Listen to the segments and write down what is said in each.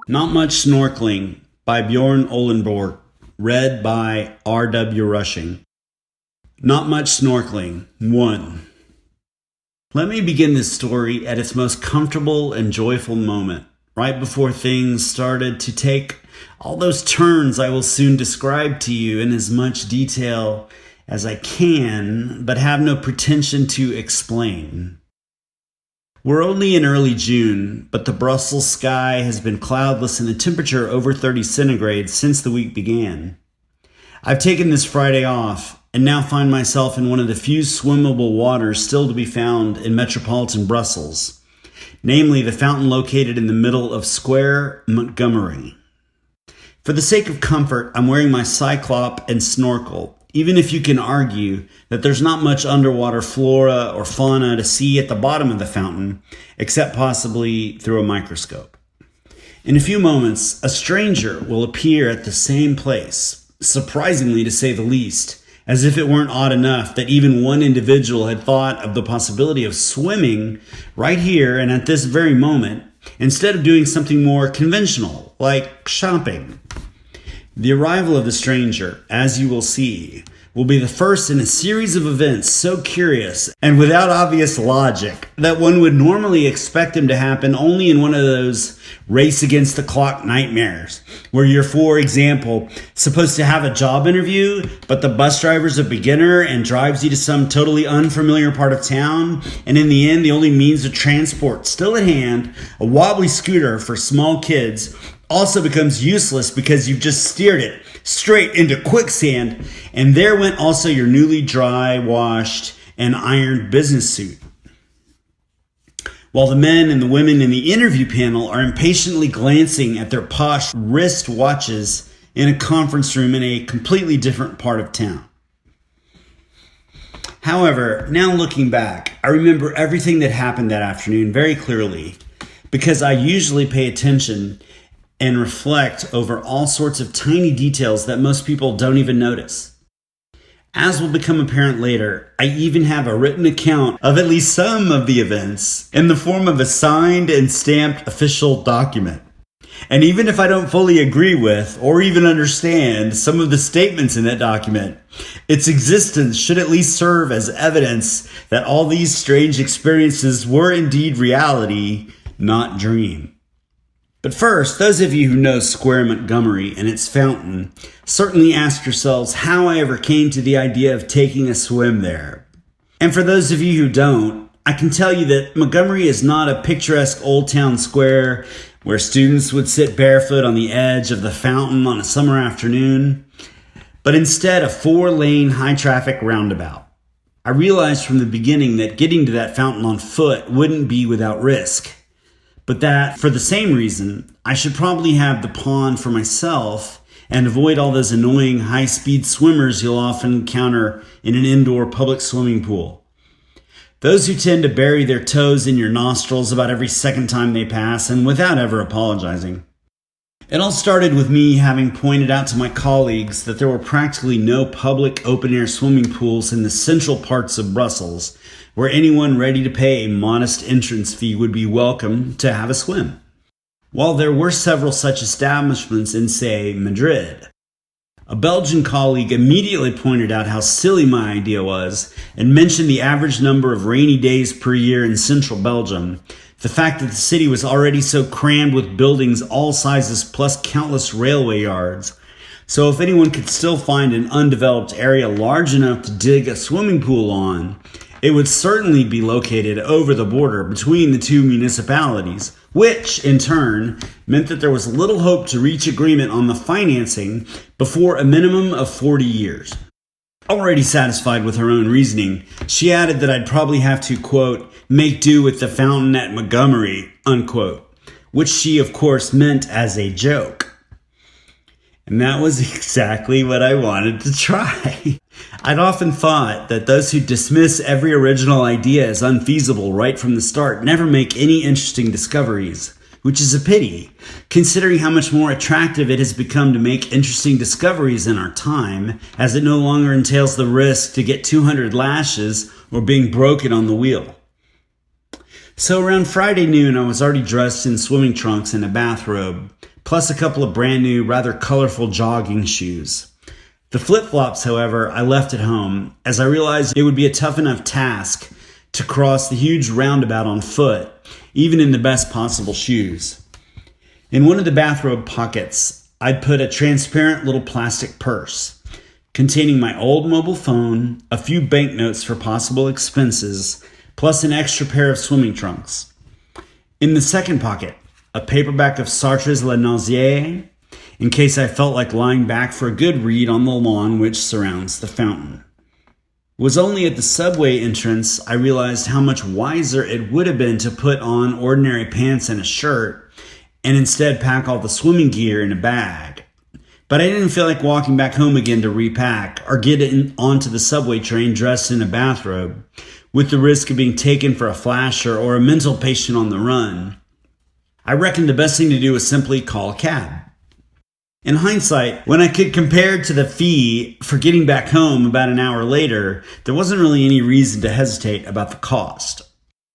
Not Much Snorkeling by Björn O, read by R.W. Rushing. Not Much Snorkeling 1. Let me begin this story at its most comfortable and joyful moment, right before things started to take all those turns I will soon describe to you in as much detail as I can, but have no pretension to explain. We're only in early June, but the Brussels sky has been cloudless and the temperature over 30 centigrade since the week began. I've taken this Friday off and now find myself in one of the few swimmable waters still to be found in metropolitan Brussels, namely the fountain located in the middle of Square Montgomery. For the sake of comfort, I'm wearing my cyclop and snorkel, even if you can argue that there's not much underwater flora or fauna to see at the bottom of the fountain, except possibly through a microscope. In a few moments, a stranger will appear at the same place, surprisingly to say the least, as if it weren't odd enough that even one individual had thought of the possibility of swimming right here and at this very moment, instead of doing something more conventional, like shopping. The arrival of the stranger, as you will see, will be the first in a series of events so curious and without obvious logic that one would normally expect them to happen only in one of those race against the clock nightmares, where you're, for example, supposed to have a job interview, but the bus driver's a beginner and drives you to some totally unfamiliar part of town, and in the end the only means of transport still at hand, a wobbly scooter for small kids, also becomes useless because you've just steered it straight into quicksand, and there went also your newly dry washed and ironed business suit. While the men and the women in the interview panel are impatiently glancing at their posh wrist watches in a conference room in a completely different part of town. However, now looking back, I remember everything that happened that afternoon very clearly, because I usually pay attention and reflect over all sorts of tiny details that most people don't even notice. As will become apparent later, I even have a written account of at least some of the events in the form of a signed and stamped official document. And even if I don't fully agree with or even understand some of the statements in that document, its existence should at least serve as evidence that all these strange experiences were indeed reality, not dream. But first, those of you who know Square Montgomery and its fountain certainly ask yourselves how I ever came to the idea of taking a swim there. And for those of you who don't, I can tell you that Montgomery is not a picturesque old town square where students would sit barefoot on the edge of the fountain on a summer afternoon, but instead a 4-lane high-traffic roundabout. I realized from the beginning that getting to that fountain on foot wouldn't be without risk, but that, for the same reason, I should probably have the pond for myself and avoid all those annoying high-speed swimmers you'll often encounter in an indoor public swimming pool. Those who tend to bury their toes in your nostrils about every second time they pass and without ever apologizing. It all started with me having pointed out to my colleagues that there were practically no public open-air swimming pools in the central parts of Brussels, where anyone ready to pay a modest entrance fee would be welcome to have a swim. While there were several such establishments in, say, Madrid, a Belgian colleague immediately pointed out how silly my idea was and mentioned the average number of rainy days per year in central Belgium, the fact that the city was already so crammed with buildings all sizes plus countless railway yards. So if anyone could still find an undeveloped area large enough to dig a swimming pool on, it would certainly be located over the border between the two municipalities, which, in turn, meant that there was little hope to reach agreement on the financing before a minimum of 40 years. Already satisfied with her own reasoning, she added that I'd probably have to, quote, make do with the fountain at Montgomery, unquote, which she, of course, meant as a joke. And that was exactly what I wanted to try. I'd often thought that those who dismiss every original idea as unfeasible right from the start never make any interesting discoveries, which is a pity, considering how much more attractive it has become to make interesting discoveries in our time, as it no longer entails the risk to get 200 lashes or being broken on the wheel. So around Friday noon, I was already dressed in swimming trunks and a bathrobe, plus a couple of brand new, rather colorful jogging shoes. The flip-flops, however, I left at home as I realized it would be a tough enough task to cross the huge roundabout on foot, even in the best possible shoes. In one of the bathrobe pockets, I'd put a transparent little plastic purse containing my old mobile phone, a few banknotes for possible expenses, plus an extra pair of swimming trunks. In the second pocket, a paperback of Sartre's La Nausée, in case I felt like lying back for a good read on the lawn which surrounds the fountain. It was only at the subway entrance I realized how much wiser it would have been to put on ordinary pants and a shirt and instead pack all the swimming gear in a bag. But I didn't feel like walking back home again to repack or get onto the subway train dressed in a bathrobe with the risk of being taken for a flasher or a mental patient on the run. I reckoned the best thing to do was simply call a cab. In hindsight, when I could compare to the fee for getting back home about an hour later, there wasn't really any reason to hesitate about the cost.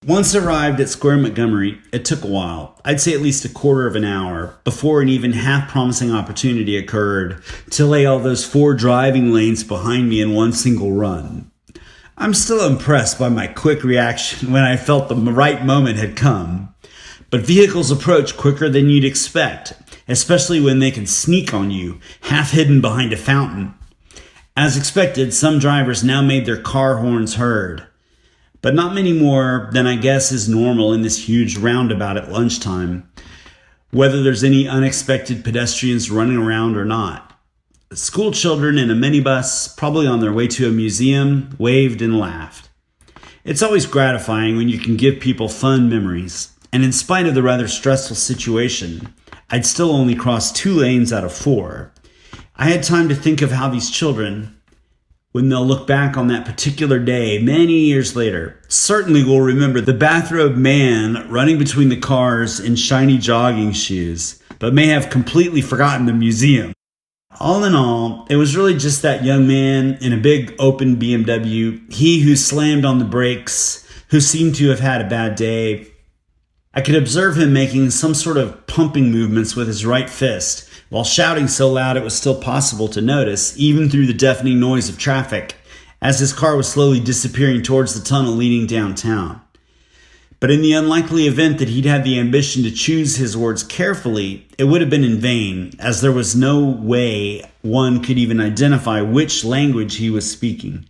Once arrived at Square Montgomery, it took a while, I'd say at least a quarter of an hour, before an even half-promising opportunity occurred to lay all those 4 driving lanes behind me in one single run. I'm still impressed by my quick reaction when I felt the right moment had come. But vehicles approach quicker than you'd expect, especially when they can sneak on you, half hidden behind a fountain. As expected, some drivers now made their car horns heard. But not many more than I guess is normal in this huge roundabout at lunchtime, whether there's any unexpected pedestrians running around or not. School children in a minibus, probably on their way to a museum, waved and laughed. It's always gratifying when you can give people fun memories, and in spite of the rather stressful situation, I'd still only crossed 2 lanes out of 4. I had time to think of how these children, when they'll look back on that particular day many years later, certainly will remember the bathrobe man running between the cars in shiny jogging shoes, but may have completely forgotten the museum. All in all, it was really just that young man in a big open BMW, he who slammed on the brakes, who seemed to have had a bad day. I could observe him making some sort of pumping movements with his right fist, while shouting so loud it was still possible to notice, even through the deafening noise of traffic, as his car was slowly disappearing towards the tunnel leading downtown. But in the unlikely event that he'd had the ambition to choose his words carefully, it would have been in vain, as there was no way one could even identify which language he was speaking.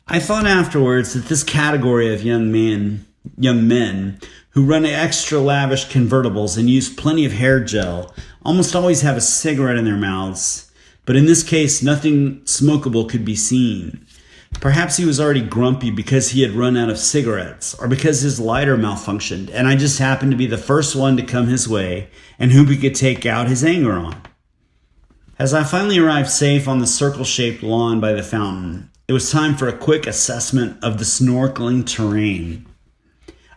I thought afterwards that this category of young men who run extra lavish convertibles and use plenty of hair gel almost always have a cigarette in their mouths, but in this case nothing smokable could be seen. Perhaps he was already grumpy because he had run out of cigarettes, or because his lighter malfunctioned and I just happened to be the first one to come his way and whom he could take out his anger on. As I finally arrived safe on the circle-shaped lawn by the fountain, it was time for a quick assessment of the snorkeling terrain.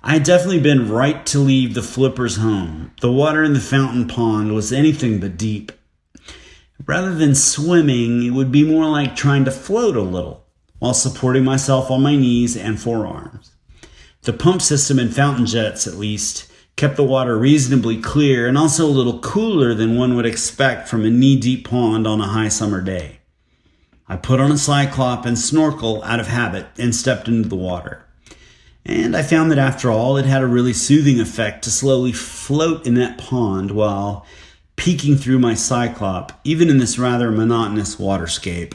I had definitely been right to leave the flippers home. The water in the fountain pond was anything but deep. Rather than swimming, it would be more like trying to float a little, while supporting myself on my knees and forearms. The pump system and fountain jets, at least, kept the water reasonably clear and also a little cooler than one would expect from a knee-deep pond on a high summer day. I put on a cyclop and snorkel out of habit and stepped into the water. And I found that after all, it had a really soothing effect to slowly float in that pond while peeking through my cyclop, even in this rather monotonous waterscape.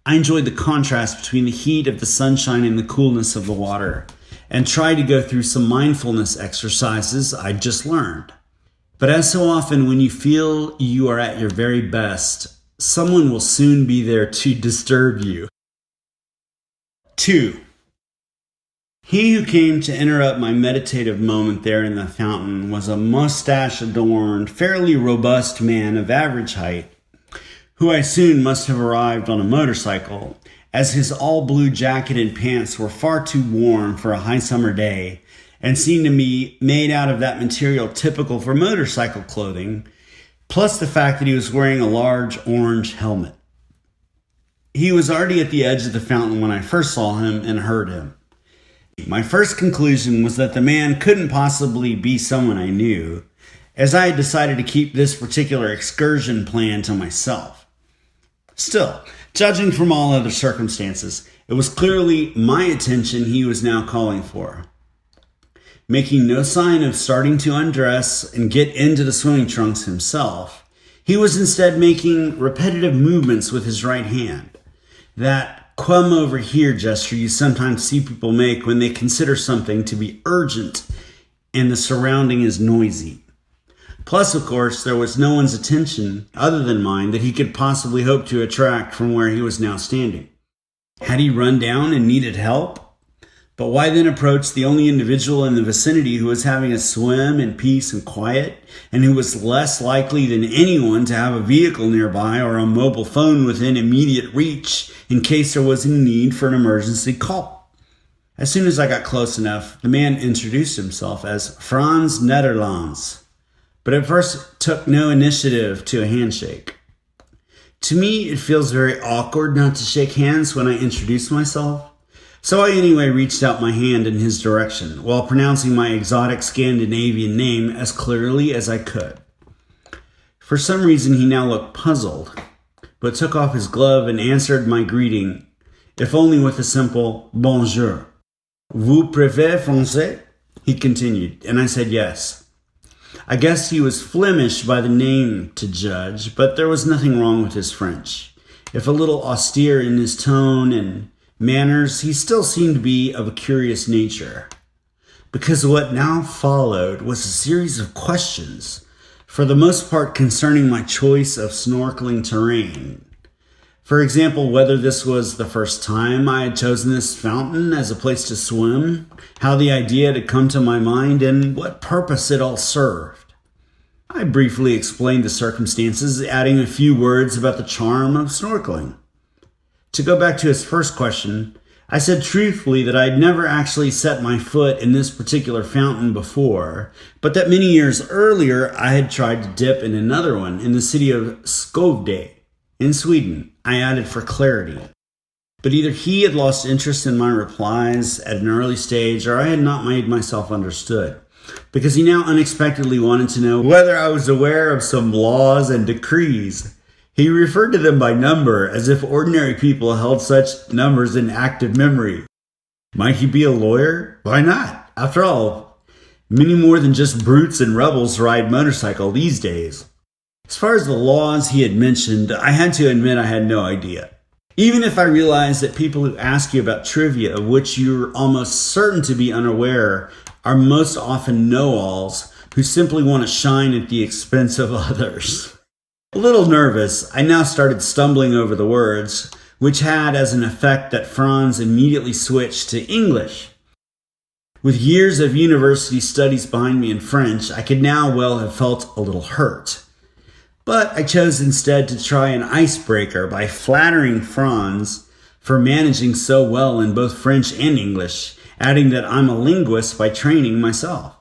I enjoyed the contrast between the heat of the sunshine and the coolness of the water, and tried to go through some mindfulness exercises I'd just learned. But as so often, when you feel you are at your very best, someone will soon be there to disturb you. 2. He who came to interrupt my meditative moment there in the fountain was a mustache-adorned, fairly robust man of average height, who I soon must have arrived on a motorcycle, as his all-blue jacket and pants were far too warm for a high summer day, and seemed to me made out of that material typical for motorcycle clothing, plus the fact that he was wearing a large orange helmet. He was already at the edge of the fountain when I first saw him and heard him. My first conclusion was that the man couldn't possibly be someone I knew, as I had decided to keep this particular excursion plan to myself. Still, judging from all other circumstances, it was clearly my attention he was now calling for. Making no sign of starting to undress and get into the swimming trunks himself, he was instead making repetitive movements with his right hand. That come over here gesture you sometimes see people make when they consider something to be urgent and the surrounding is noisy. Plus, of course, there was no one's attention other than mine that he could possibly hope to attract from where he was now standing. Had he run down and needed help? But why then approach the only individual in the vicinity who was having a swim in peace and quiet, and who was less likely than anyone to have a vehicle nearby or a mobile phone within immediate reach in case there was a need for an emergency call? As soon as I got close enough, the man introduced himself as Frans Nederlands, but at first took no initiative to a handshake. To me, it feels very awkward not to shake hands when I introduce myself. So I anyway reached out my hand in his direction while pronouncing my exotic Scandinavian name as clearly as I could. For some reason, he now looked puzzled, but took off his glove and answered my greeting, if only with a simple bonjour. Vous préférez français? He continued, and I said yes. I guess he was Flemish by the name to judge, but there was nothing wrong with his French. If a little austere in his tone and manners, he still seemed to be of a curious nature. Because what now followed was a series of questions, for the most part concerning my choice of snorkeling terrain. For example, whether this was the first time I had chosen this fountain as a place to swim, how the idea had come to my mind, and what purpose it all served. I briefly explained the circumstances, adding a few words about the charm of snorkeling. To go back to his first question, I said truthfully that I had never actually set my foot in this particular fountain before, but that many years earlier I had tried to dip in another one in the city of Skövde in Sweden, I added for clarity. But either he had lost interest in my replies at an early stage, or I had not made myself understood, because he now unexpectedly wanted to know whether I was aware of some laws and decrees. He referred to them by number, as if ordinary people held such numbers in active memory. Might he be a lawyer? Why not? After all, many more than just brutes and rebels ride motorcycle these days. As far as the laws he had mentioned, I had to admit I had no idea. Even if I realized that people who ask you about trivia of which you're almost certain to be unaware are most often know-alls who simply want to shine at the expense of others. A little nervous, I now started stumbling over the words, which had as an effect that Franz immediately switched to English. With years of university studies behind me in French, I could now well have felt a little hurt. But I chose instead to try an icebreaker by flattering Franz for managing so well in both French and English, adding that I'm a linguist by training myself.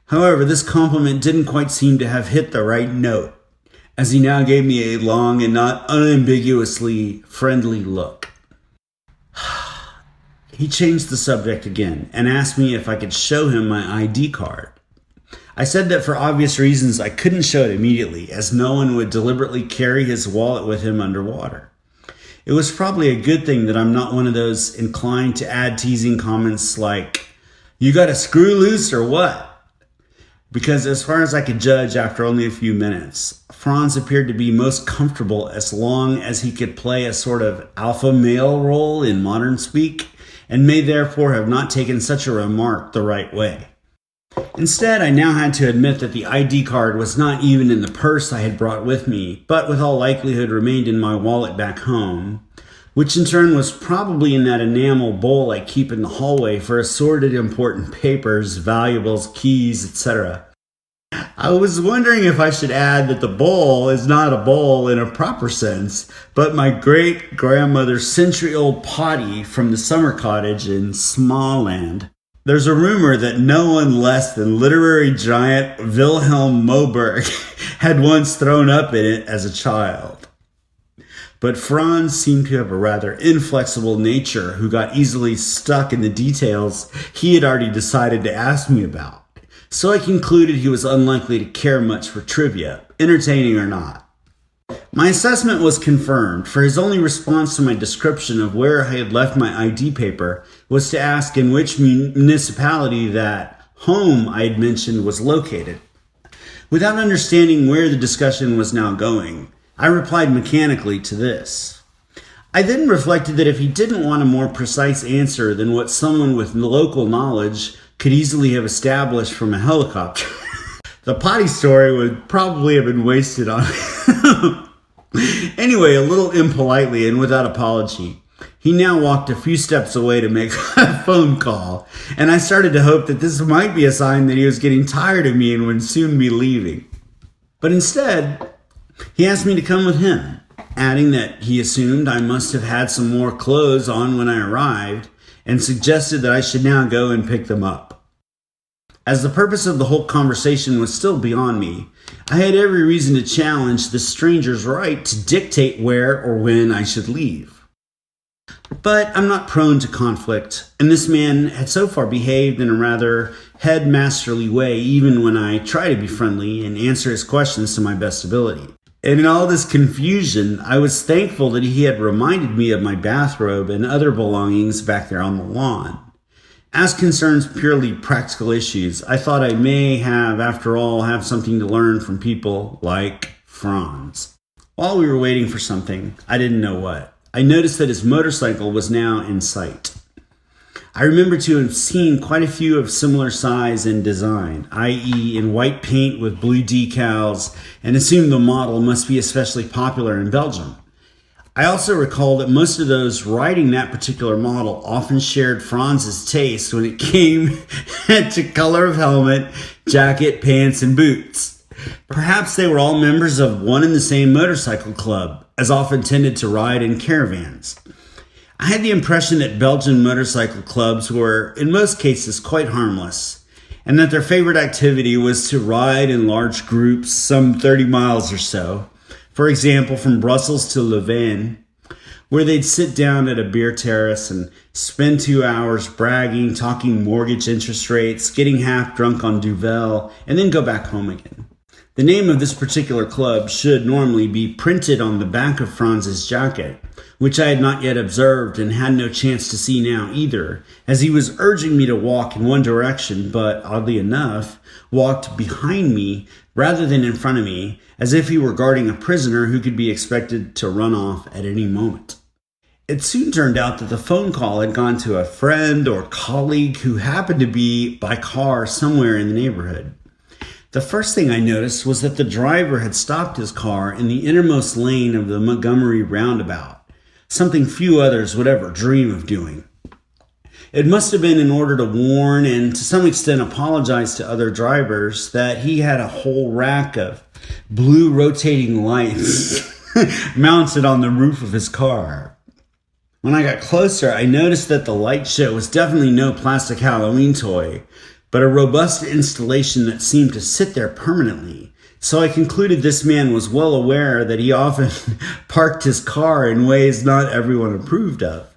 However, this compliment didn't quite seem to have hit the right note, as he now gave me a long and not unambiguously friendly look. He changed the subject again and asked me if I could show him my ID card. I said that for obvious reasons I couldn't show it immediately, as no one would deliberately carry his wallet with him underwater. It was probably a good thing that I'm not one of those inclined to add teasing comments like, "You got a screw loose or what?" Because as far as I could judge after only a few minutes, Franz appeared to be most comfortable as long as he could play a sort of alpha male role in modern speak, and may therefore have not taken such a remark the right way. Instead, I now had to admit that the ID card was not even in the purse I had brought with me, but with all likelihood remained in my wallet back home, which in turn was probably in that enamel bowl I keep in the hallway for assorted important papers, valuables, keys, etc. I was wondering if I should add that the bowl is not a bowl in a proper sense, but my great-grandmother's century-old potty from the summer cottage in Småland. There's a rumor that no one less than literary giant Wilhelm Moberg had once thrown up in it as a child. But Franz seemed to have a rather inflexible nature who got easily stuck in the details he had already decided to ask me about. so I concluded he was unlikely to care much for trivia, entertaining or not. My assessment was confirmed, for his only response to my description of where I had left my ID paper was to ask in which municipality that home I had mentioned was located. Without understanding where the discussion was now going, I replied mechanically to this. I then reflected that if he didn't want a more precise answer than what someone with local knowledge could easily have established from a helicopter, the potty story would probably have been wasted on him. Anyway, a little impolitely and without apology, he now walked a few steps away to make a phone call, and I started to hope that this might be a sign that he was getting tired of me and would soon be leaving. But instead, he asked me to come with him, adding that he assumed I must have had some more clothes on when I arrived, and suggested that I should now go and pick them up. As the purpose of the whole conversation was still beyond me, I had every reason to challenge this stranger's right to dictate where or when I should leave. But I'm not prone to conflict, and this man had so far behaved in a rather headmasterly way even when I try to be friendly and answer his questions to my best ability. And in all this confusion, I was thankful that he had reminded me of my bathrobe and other belongings back there on the lawn. As concerns purely practical issues, I thought I may have, after all, have something to learn from people like Franz. While we were waiting for something, I didn't know what, I noticed that his motorcycle was now in sight. I remember to have seen quite a few of similar size and design, i.e. in white paint with blue decals, and assumed the model must be especially popular in Belgium. I also recall that most of those riding that particular model often shared Franz's taste when it came to color of helmet, jacket, pants, and boots. Perhaps they were all members of one and the same motorcycle club, as often tended to ride in caravans. I had the impression that Belgian motorcycle clubs were, in most cases, quite harmless, and that their favorite activity was to ride in large groups some 30 miles or so. For example, from Brussels to Louvain, where they'd sit down at a beer terrace and spend 2 hours bragging, talking mortgage interest rates, getting half drunk on Duvel, and then go back home again. The name of this particular club should normally be printed on the back of Franz's jacket, which I had not yet observed and had no chance to see now either, as he was urging me to walk in one direction, but oddly enough, walked behind me rather than in front of me, as if he were guarding a prisoner who could be expected to run off at any moment. It soon turned out that the phone call had gone to a friend or colleague who happened to be by car somewhere in the neighborhood. The first thing I noticed was that the driver had stopped his car in the innermost lane of the Montgomery roundabout, something few others would ever dream of doing. It must have been in order to warn and to some extent apologize to other drivers that he had a whole rack of blue rotating lights mounted on the roof of his car. When I got closer, I noticed that the light show was definitely no plastic Halloween toy, but a robust installation that seemed to sit there permanently. So I concluded this man was well aware that he often parked his car in ways not everyone approved of.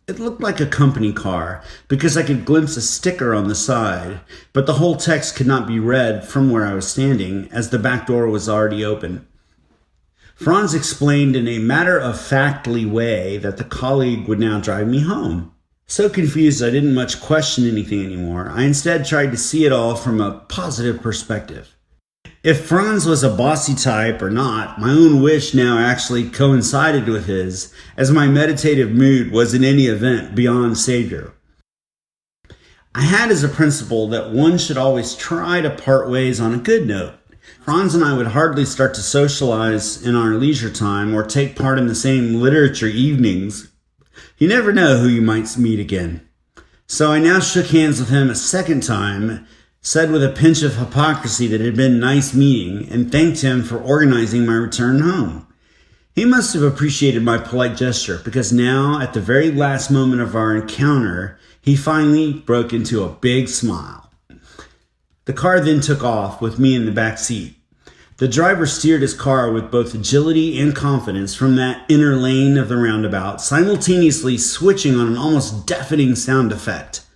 It looked like a company car because I could glimpse a sticker on the side, but the whole text could not be read from where I was standing as the back door was already open. Franz explained in a matter-of-factly way that the colleague would now drive me home. So confused I didn't much question anything anymore. I instead tried to see it all from a positive perspective. If Franz was a bossy type or not, my own wish now actually coincided with his, as my meditative mood was in any event beyond savior. I had as a principle that one should always try to part ways on a good note. Franz and I would hardly start to socialize in our leisure time or take part in the same literature evenings. You never know who you might meet again. So I now shook hands with him a second time, said with a pinch of hypocrisy that it had been nice meeting, and thanked him for organizing my return home. He must have appreciated my polite gesture, because now, at the very last moment of our encounter, he finally broke into a big smile. The car then took off, with me in the back seat. The driver steered his car with both agility and confidence from that inner lane of the roundabout, simultaneously switching on an almost deafening sound effect,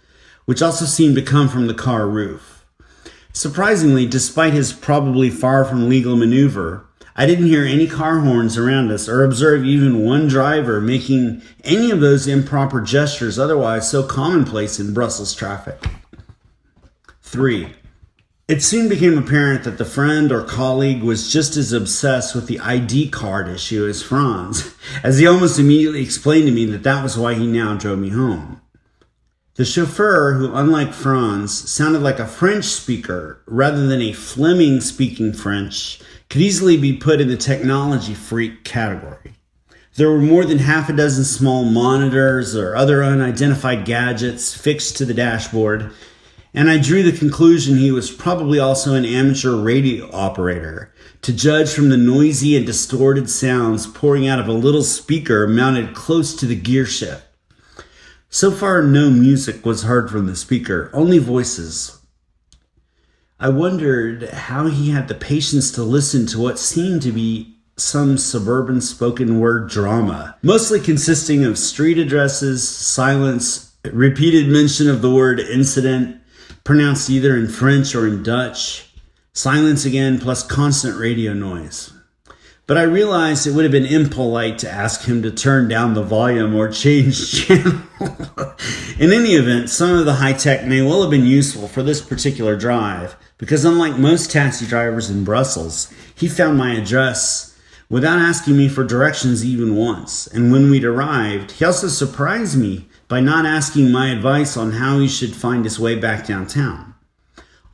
which also seemed to come from the car roof. Surprisingly, despite his probably far from legal maneuver, I didn't hear any car horns around us or observe even one driver making any of those improper gestures otherwise so commonplace in Brussels traffic. 3. It soon became apparent that the friend or colleague was just as obsessed with the ID card issue as Franz, as he almost immediately explained to me that that was why he now drove me home. The chauffeur, who unlike Franz, sounded like a French speaker rather than a Fleming speaking French, could easily be put in the technology freak category. There were more than half a dozen small monitors or other unidentified gadgets fixed to the dashboard, and I drew the conclusion he was probably also an amateur radio operator, to judge from the noisy and distorted sounds pouring out of a little speaker mounted close to the gear shift. So far, no music was heard from the speaker, only voices. I wondered how he had the patience to listen to what seemed to be some suburban spoken word drama, mostly consisting of street addresses, silence, repeated mention of the word incident, pronounced either in French or in Dutch, silence again, plus constant radio noise. But I realized it would have been impolite to ask him to turn down the volume or change channel. In any event, some of the high tech may well have been useful for this particular drive, because unlike most taxi drivers in Brussels, he found my address without asking me for directions even once. And when we'd arrived, he also surprised me by not asking my advice on how he should find his way back downtown.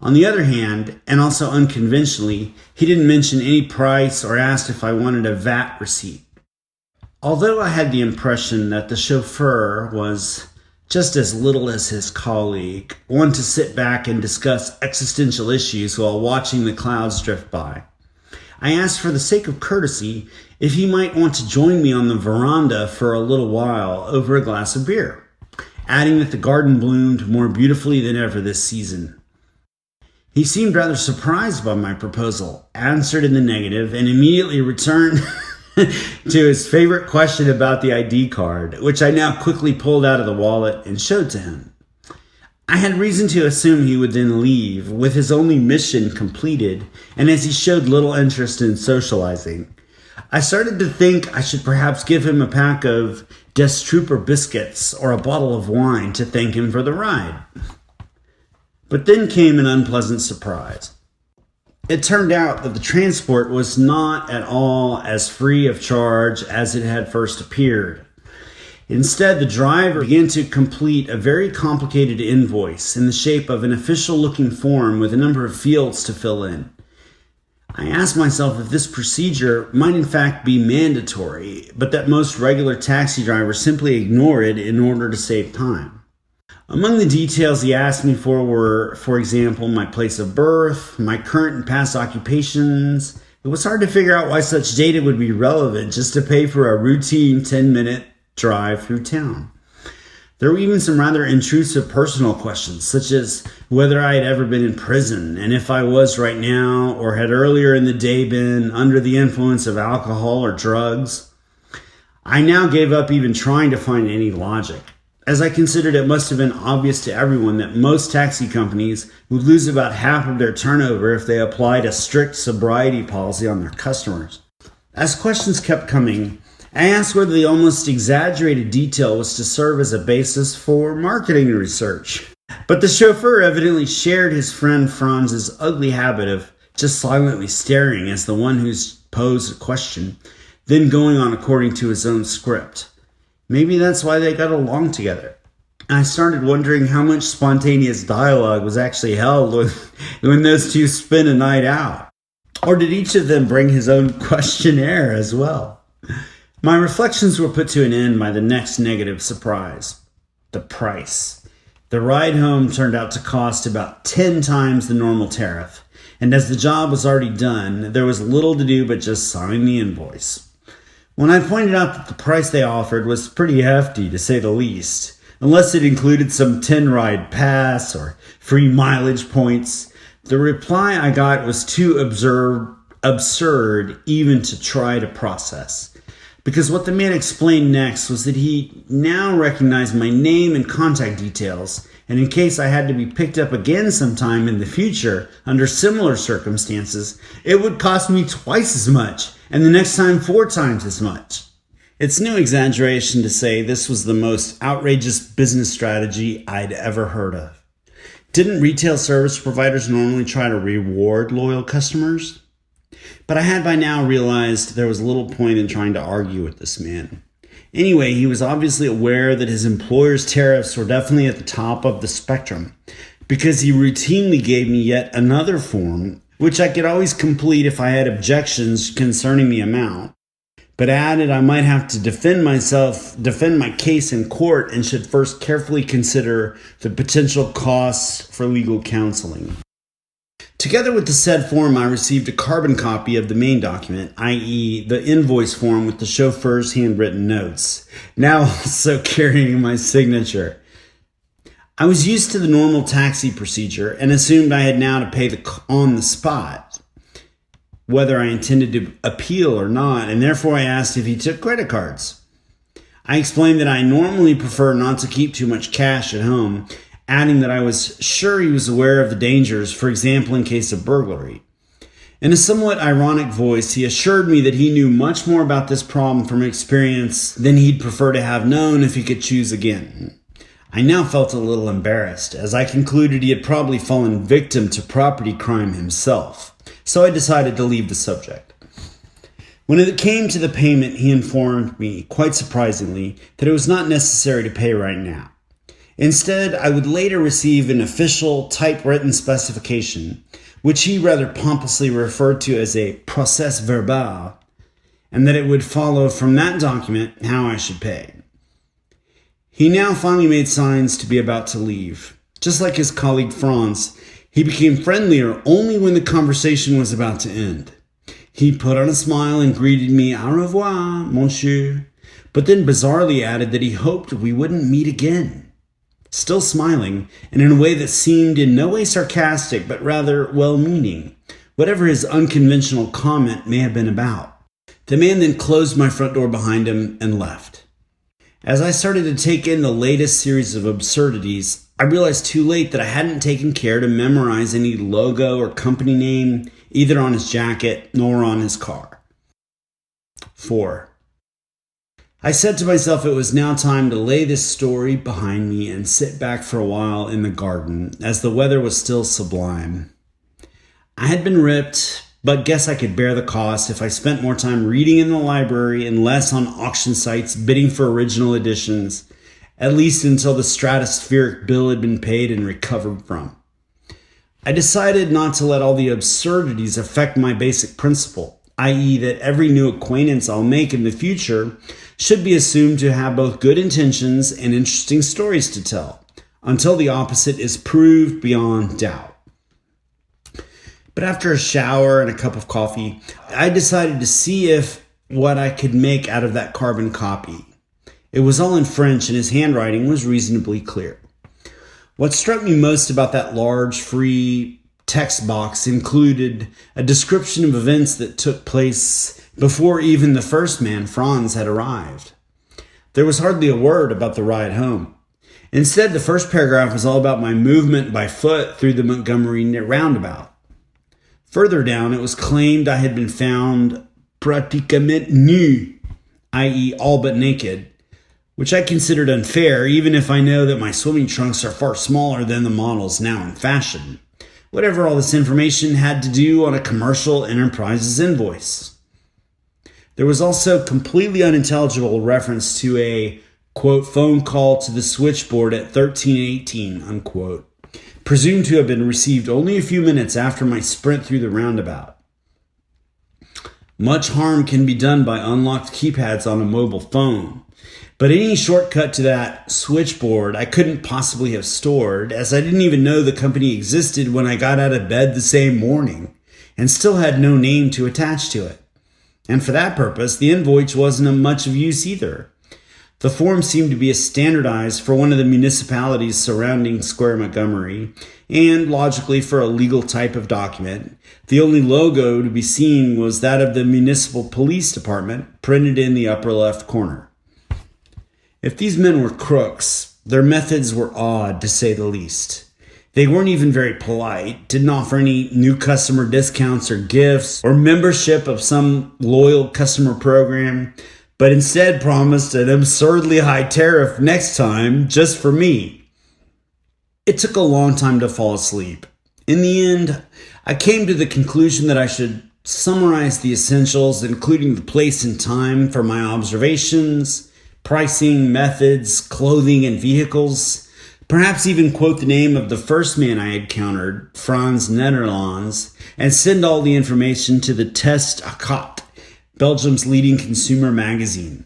On the other hand, and also unconventionally, he didn't mention any price or ask if I wanted a VAT receipt. Although I had the impression that the chauffeur was just as little as his colleague, one to sit back and discuss existential issues while watching the clouds drift by, I asked for the sake of courtesy if he might want to join me on the veranda for a little while over a glass of beer, adding that the garden bloomed more beautifully than ever this season. He seemed rather surprised by my proposal, answered in the negative, and immediately returned to his favorite question about the ID card, which I now quickly pulled out of the wallet and showed to him. I had reason to assume he would then leave, with his only mission completed, and as he showed little interest in socializing, I started to think I should perhaps give him a pack of Des Trooper biscuits or a bottle of wine to thank him for the ride. But then came an unpleasant surprise. It turned out that the transport was not at all as free of charge as it had first appeared. Instead, the driver began to complete a very complicated invoice in the shape of an official-looking form with a number of fields to fill in. I asked myself if this procedure might in fact be mandatory, but that most regular taxi drivers simply ignore it in order to save time. Among the details he asked me for were, for example, my place of birth, my current and past occupations. It was hard to figure out why such data would be relevant just to pay for a routine 10-minute drive through town. There were even some rather intrusive personal questions, such as whether I had ever been in prison, and if I was right now, or had earlier in the day been under the influence of alcohol or drugs. I now gave up even trying to find any logic, as I considered it must have been obvious to everyone that most taxi companies would lose about half of their turnover if they applied a strict sobriety policy on their customers. As questions kept coming, I asked whether the almost exaggerated detail was to serve as a basis for marketing research. But the chauffeur evidently shared his friend Franz's ugly habit of just silently staring as the one who's posed a question, then going on according to his own script. Maybe that's why they got along together. I started wondering how much spontaneous dialogue was actually held when those two spent a night out. Or did each of them bring his own questionnaire as well? My reflections were put to an end by the next negative surprise: the price. The ride home turned out to cost about 10 times the normal tariff, and as the job was already done, there was little to do but just sign the invoice. When I pointed out that the price they offered was pretty hefty, to say the least, unless it included some 10-ride pass or free mileage points, the reply I got was too absurd even to try to process. Because what the man explained next was that he now recognized my name and contact details and in case I had to be picked up again sometime in the future under similar circumstances, it would cost me twice as much, and the next time 4 times as much. It's no exaggeration to say this was the most outrageous business strategy I'd ever heard of. Didn't retail service providers normally try to reward loyal customers? But I had by now realized there was little point in trying to argue with this man. Anyway, he was obviously aware that his employer's tariffs were definitely at the top of the spectrum, because he routinely gave me yet another form, which I could always complete if I had objections concerning the amount, but added I might have to defend my case in court, and should first carefully consider the potential costs for legal counseling. Together with the said form, I received a carbon copy of the main document, i.e. the invoice form with the chauffeur's handwritten notes, now also carrying my signature. I was used to the normal taxi procedure and assumed I had now to pay on the spot, whether I intended to appeal or not, and therefore I asked if he took credit cards. I explained that I normally prefer not to keep too much cash at home, adding that I was sure he was aware of the dangers, for example, in case of burglary. In a somewhat ironic voice, he assured me that he knew much more about this problem from experience than he'd prefer to have known if he could choose again. I now felt a little embarrassed, as I concluded he had probably fallen victim to property crime himself, so I decided to leave the subject. When it came to the payment, he informed me, quite surprisingly, that it was not necessary to pay right now. Instead, I would later receive an official typewritten specification, which he rather pompously referred to as a procès verbal, and that it would follow from that document how I should pay. He now finally made signs to be about to leave. Just like his colleague Franz, he became friendlier only when the conversation was about to end. He put on a smile and greeted me, "Au revoir, monsieur," but then bizarrely added that he hoped we wouldn't meet again. Still smiling, and in a way that seemed in no way sarcastic, but rather well-meaning, whatever his unconventional comment may have been about. The man then closed my front door behind him and left. As I started to take in the latest series of absurdities, I realized too late that I hadn't taken care to memorize any logo or company name, either on his jacket nor on his car. 4. I said to myself it was now time to lay this story behind me and sit back for a while in the garden, as the weather was still sublime. I had been ripped, but guess I could bear the cost if I spent more time reading in the library and less on auction sites bidding for original editions, at least until the stratospheric bill had been paid and recovered from. I decided not to let all the absurdities affect my basic principle, i.e. that every new acquaintance I'll make in the future should be assumed to have both good intentions and interesting stories to tell, until the opposite is proved beyond doubt. But after a shower and a cup of coffee, I decided to see if what I could make out of that carbon copy. It was all in French and his handwriting was reasonably clear. What struck me most about that large, free text box included a description of events that took place before even the first man, Franz, had arrived. There was hardly a word about the ride home. Instead, the first paragraph was all about my movement by foot through the Montgomery roundabout. Further down, it was claimed I had been found pratiquement nu, i.e. all but naked, which I considered unfair, even if I know that my swimming trunks are far smaller than the models now in fashion. Whatever all this information had to do on a commercial enterprise's invoice. There was also completely unintelligible reference to a, quote, phone call to the switchboard at 1318, unquote, presumed to have been received only a few minutes after my sprint through the roundabout. Much harm can be done by unlocked keypads on a mobile phone, but any shortcut to that switchboard I couldn't possibly have stored, as I didn't even know the company existed when I got out of bed the same morning, and still had no name to attach to it. And for that purpose, the invoice wasn't of much of use either. The form seemed to be standardized for one of the municipalities surrounding Square Montgomery, and logically for a legal type of document. The only logo to be seen was that of the municipal police department, printed in the upper left corner. If these men were crooks, Their methods were odd, to say the least. They weren't even very polite, didn't offer any new customer discounts or gifts or membership of some loyal customer program, but instead promised an absurdly high tariff next time just for me. It took a long time to fall asleep. In the end, I came to the conclusion that I should summarize the essentials, including the place and time for my observations, pricing, methods, clothing, and vehicles. Perhaps even quote the name of the first man I had encountered, Frans Nederlands, and send all the information to the Test Akot, Belgium's leading consumer magazine.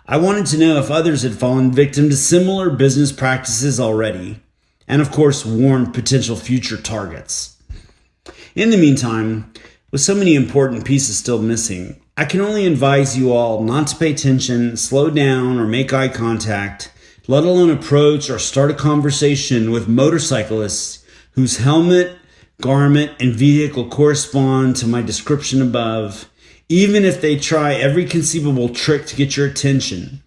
I wanted to know if others had fallen victim to similar business practices already, and of course warn potential future targets. In the meantime, with so many important pieces still missing, I can only advise you all not to pay attention, slow down, or make eye contact, let alone approach or start a conversation with motorcyclists whose helmet, garment, and vehicle correspond to my description above, even if they try every conceivable trick to get your attention,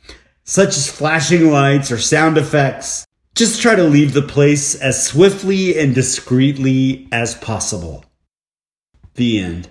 such as flashing lights or sound effects. Just try to leave the place as swiftly and discreetly as possible. The end.